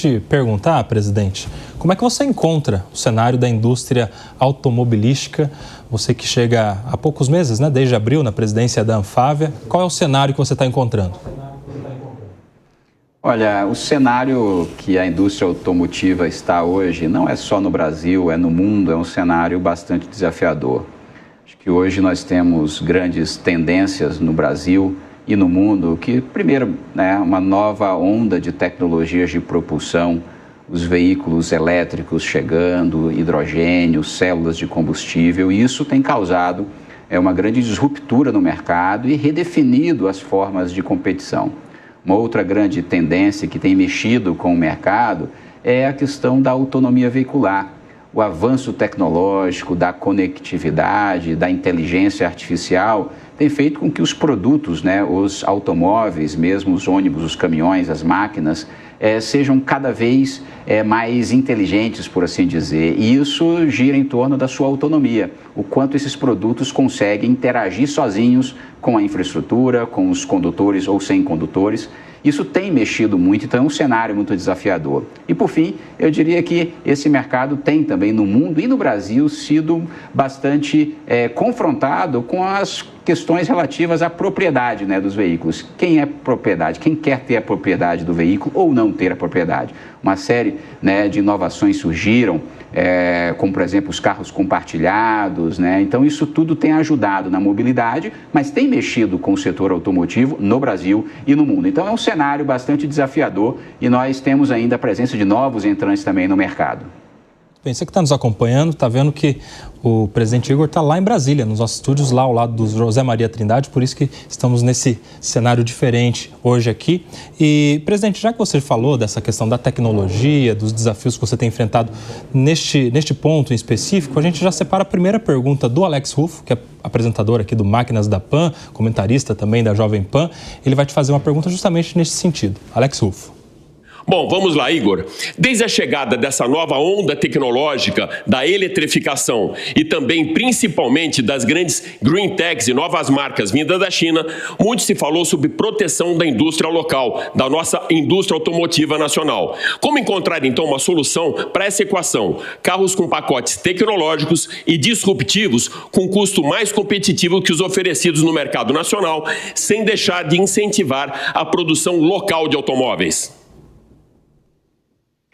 te perguntar, presidente, como é que você encontra o cenário da indústria automobilística? Você que chega há poucos meses, né, desde abril, na presidência da Anfávia, qual é o cenário que você está encontrando? Olha, o cenário que a indústria automotiva está hoje não é só no Brasil, é no mundo, é um cenário bastante desafiador. Acho que hoje nós temos grandes tendências no Brasil e no mundo, que primeiro, né, uma nova onda de tecnologias de propulsão, os veículos elétricos chegando, hidrogênio, células de combustível, e isso tem causado uma grande disruptura no mercado e redefinido as formas de competição. Uma outra grande tendência que tem mexido com o mercado é a questão da autonomia veicular. O avanço tecnológico, da conectividade, da inteligência artificial tem feito com que os produtos, né, os automóveis, mesmo os ônibus, os caminhões, as máquinas, sejam cada vez mais inteligentes, por assim dizer. E isso gira em torno da sua autonomia, o quanto esses produtos conseguem interagir sozinhos com a infraestrutura, com os condutores ou sem condutores. Isso tem mexido muito, então é um cenário muito desafiador. E, por fim, eu diria que esse mercado tem também no mundo e no Brasil sido bastante confrontado com as questões relativas à propriedade, né, dos veículos. Quem é propriedade? Quem quer ter a propriedade do veículo ou não ter a propriedade? Uma série, né, de inovações surgiram, como, por exemplo, os carros compartilhados, né? Então, isso tudo tem ajudado na mobilidade, mas tem mexido com o setor automotivo no Brasil e no mundo. Então, é um cenário bastante desafiador e nós temos ainda a presença de novos entrantes também no mercado. Bem, você que está nos acompanhando, está vendo que o presidente Igor está lá em Brasília, nos nossos estúdios, lá ao lado do José Maria Trindade, por isso que estamos nesse cenário diferente hoje aqui. E, presidente, já que você falou dessa questão da tecnologia, dos desafios que você tem enfrentado neste ponto em específico, a gente já separa a primeira pergunta do Alex Rufo, que é apresentador aqui do Máquinas da Pan, comentarista também da Jovem Pan. Ele vai te fazer uma pergunta justamente nesse sentido. Alex Rufo. Bom, vamos lá, Igor. Desde a chegada dessa nova onda tecnológica da eletrificação e também, principalmente, das grandes green techs e novas marcas vindas da China, muito se falou sobre proteção da indústria local, da nossa indústria automotiva nacional. Como encontrar, então, uma solução para essa equação? Carros com pacotes tecnológicos e disruptivos com custo mais competitivo que os oferecidos no mercado nacional, sem deixar de incentivar a produção local de automóveis.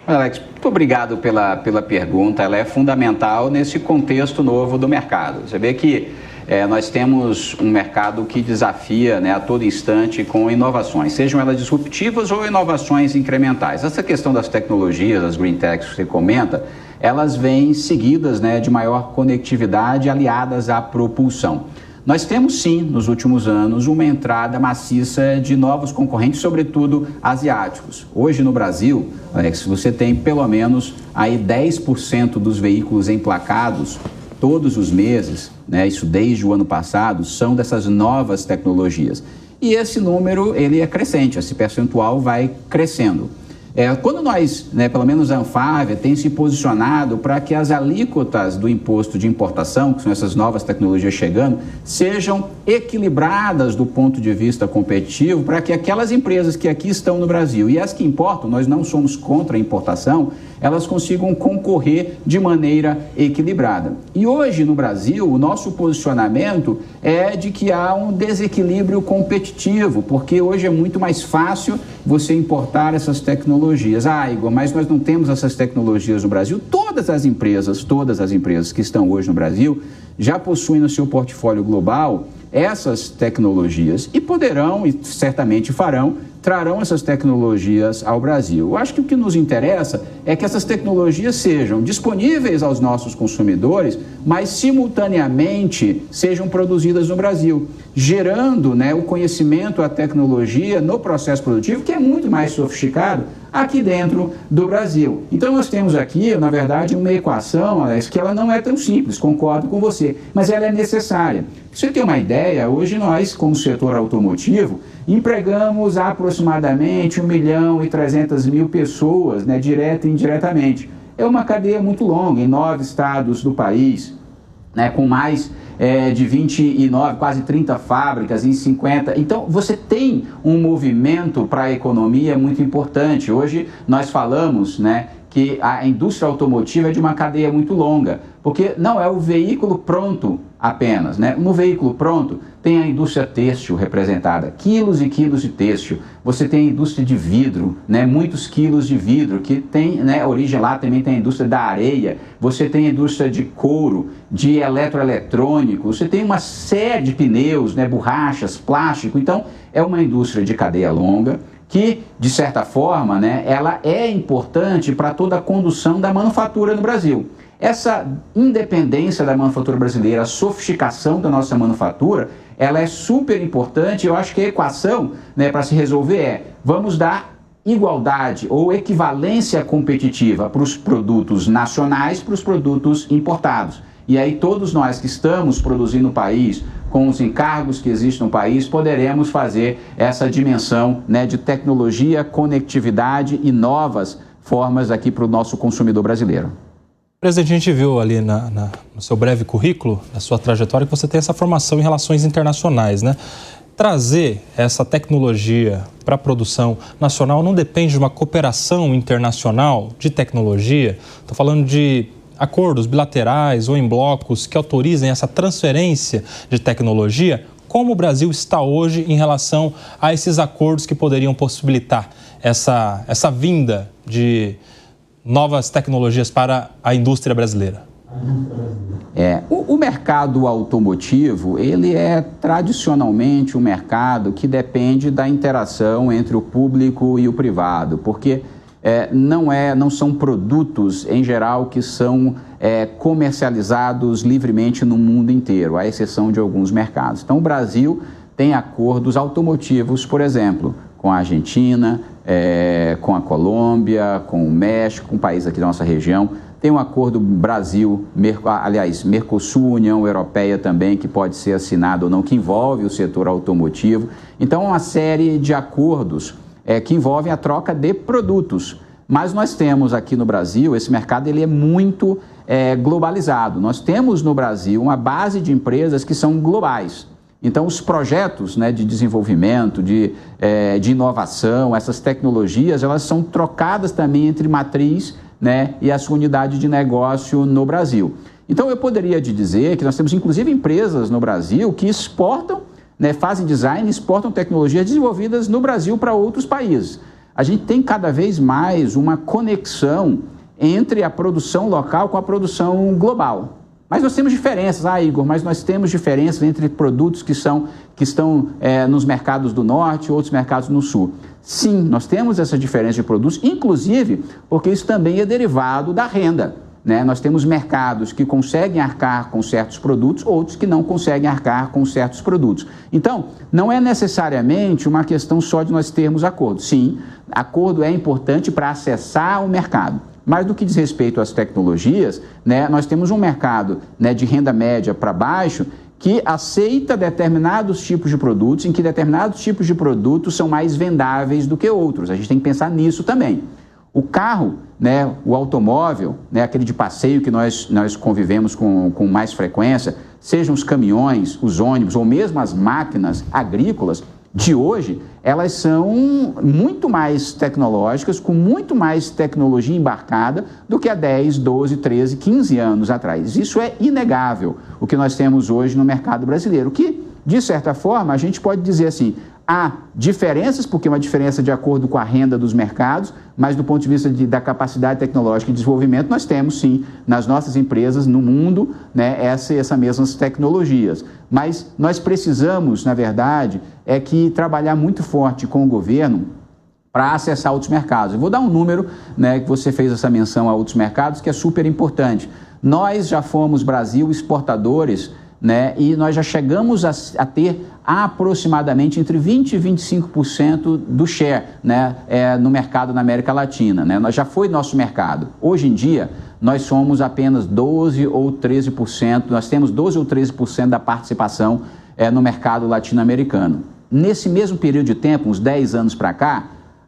Alex, muito obrigado pela pergunta. Ela é fundamental nesse contexto novo do mercado. Você vê que nós temos um mercado que desafia, né, a todo instante com inovações, sejam elas disruptivas ou inovações incrementais. Essa questão das tecnologias, das green techs que você comenta, elas vêm seguidas, né, de maior conectividade aliadas à propulsão. Nós temos sim, nos últimos anos, uma entrada maciça de novos concorrentes, sobretudo asiáticos. Hoje no Brasil, Alex, você tem pelo menos aí 10% dos veículos emplacados todos os meses, né, isso desde o ano passado, são dessas novas tecnologias. E esse número, ele é crescente, esse percentual vai crescendo. Quando nós, né, pelo menos a Anfávia, tem se posicionado para que as alíquotas do imposto de importação, que são essas novas tecnologias chegando, sejam equilibradas do ponto de vista competitivo, para que aquelas empresas que aqui estão no Brasil e as que importam, nós não somos contra a importação, elas consigam concorrer de maneira equilibrada. E hoje no Brasil, o nosso posicionamento é de que há um desequilíbrio competitivo, porque hoje é muito mais fácil você importar essas tecnologias. Ah, Igor, mas nós não temos essas tecnologias no Brasil. Todas as empresas que estão hoje no Brasil já possuem no seu portfólio global essas tecnologias e poderão, e certamente trarão essas tecnologias ao Brasil. Eu acho que o que nos interessa é que essas tecnologias sejam disponíveis aos nossos consumidores, mas simultaneamente sejam produzidas no Brasil, gerando, né, o conhecimento, a tecnologia no processo produtivo, que é muito mais sofisticado aqui dentro do Brasil. Então nós temos aqui, na verdade, uma equação, Alex, que ela não é tão simples, concordo com você, mas ela é necessária. Pra você ter uma ideia, hoje nós, como setor automotivo, empregamos aproximadamente 1.300.000 pessoas, né, direta e indiretamente. É uma cadeia muito longa, em 9 estados do país. né, com mais de 29, quase 30 fábricas em 50. Então, você tem um movimento para a economia muito importante. Hoje, nós falamos, né, que a indústria automotiva é de uma cadeia muito longa, porque não é o veículo pronto apenas, né? No veículo pronto tem a indústria têxtil representada, quilos e quilos de têxtil. Você tem a indústria de vidro, né? Muitos quilos de vidro, que tem, né, origem lá, também tem a indústria da areia. Você tem a indústria de couro, de eletroeletrônico, você tem uma série de pneus, né, borrachas, plástico. Então, é uma indústria de cadeia longa, que, de certa forma, né, ela é importante para toda a condução da manufatura no Brasil. Essa independência da manufatura brasileira, a sofisticação da nossa manufatura, ela é super importante. Eu acho que a equação, né, para se resolver é: vamos dar igualdade ou equivalência competitiva para os produtos nacionais, para os produtos importados. E aí todos nós que estamos produzindo no país, com os encargos que existem no país, poderemos fazer essa dimensão, né, de tecnologia, conectividade e novas formas aqui para o nosso consumidor brasileiro. Presidente, a gente viu ali no seu breve currículo, na sua trajetória, que você tem essa formação em relações internacionais, né? Trazer essa tecnologia para a produção nacional não depende de uma cooperação internacional de tecnologia? Estou falando de acordos bilaterais ou em blocos que autorizem essa transferência de tecnologia. Como o Brasil está hoje em relação a esses acordos que poderiam possibilitar essa vinda de novas tecnologias para a indústria brasileira? O mercado automotivo, ele é tradicionalmente um mercado que depende da interação entre o público e o privado, porque não são produtos, em geral, que são comercializados livremente no mundo inteiro, à exceção de alguns mercados. Então, o Brasil tem acordos automotivos, por exemplo, com a Argentina, com a Colômbia, com o México, com países aqui da nossa região. Tem um acordo Mercosul, União Europeia também, que pode ser assinado ou não, que envolve o setor automotivo. Então, uma série de acordos que envolvem a troca de produtos. Mas nós temos aqui no Brasil, esse mercado ele é muito globalizado. Nós temos no Brasil uma base de empresas que são globais. Então, os projetos, né, de desenvolvimento, de inovação, essas tecnologias, elas são trocadas também entre matriz, né, e a sua unidade de negócio no Brasil. Então, eu poderia te dizer que nós temos, inclusive, empresas no Brasil que exportam, né, fazem design, exportam tecnologias desenvolvidas no Brasil para outros países. A gente tem cada vez mais uma conexão entre a produção local com a produção global. Mas nós temos diferenças, Igor, mas nós temos diferenças entre produtos que estão nos mercados do norte e outros mercados no sul. Sim, nós temos essa diferença de produtos, inclusive porque isso também é derivado da renda, né? Nós temos mercados que conseguem arcar com certos produtos, outros que não conseguem arcar com certos produtos. Então, não é necessariamente uma questão só de nós termos acordo. Sim, acordo é importante para acessar o mercado. Mas no que diz respeito às tecnologias, né, nós temos um mercado, né, de renda média para baixo que aceita determinados tipos de produtos, em que determinados tipos de produtos são mais vendáveis do que outros. A gente tem que pensar nisso também. O carro, né, o automóvel, né, aquele de passeio que nós convivemos com mais frequência, sejam os caminhões, os ônibus ou mesmo as máquinas agrícolas, de hoje, elas são muito mais tecnológicas, com muito mais tecnologia embarcada do que há 10, 12, 13, 15 anos atrás. Isso é inegável, o que nós temos hoje no mercado brasileiro, que, de certa forma, a gente pode dizer assim, há diferenças, porque é uma diferença de acordo com a renda dos mercados, mas do ponto de vista da capacidade tecnológica e desenvolvimento, nós temos sim, nas nossas empresas, no mundo, né, essas mesmas tecnologias. Mas nós precisamos, na verdade, trabalhar muito forte com o governo para acessar outros mercados. Eu vou dar um número, né, que você fez essa menção a outros mercados, que é super importante. Nós já fomos, Brasil, exportadores, né, e nós já chegamos a ter aproximadamente entre 20% e 25% do share, né, no mercado na América Latina. Né? Já foi nosso mercado. Hoje em dia, nós somos apenas 12% ou 13%, nós temos 12% ou 13% da participação no mercado latino-americano. Nesse mesmo período de tempo, uns 10 anos para cá,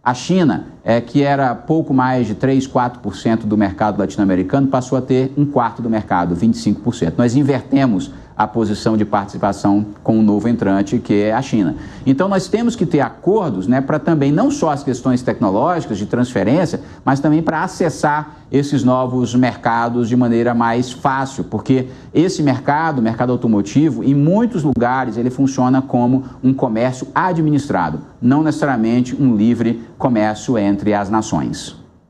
A China, que era pouco mais de 3, 4% do mercado latino-americano, passou a ter 1/4 do mercado, 25%. Nós invertemos a posição de participação com um novo entrante, que é a China. Então, nós temos que ter acordos, né, para também não só as questões tecnológicas de transferência, mas também para acessar esses novos mercados de maneira mais fácil, porque esse mercado, o mercado automotivo, em muitos lugares ele funciona como um comércio administrado, não necessariamente um livre comércio entre as nações.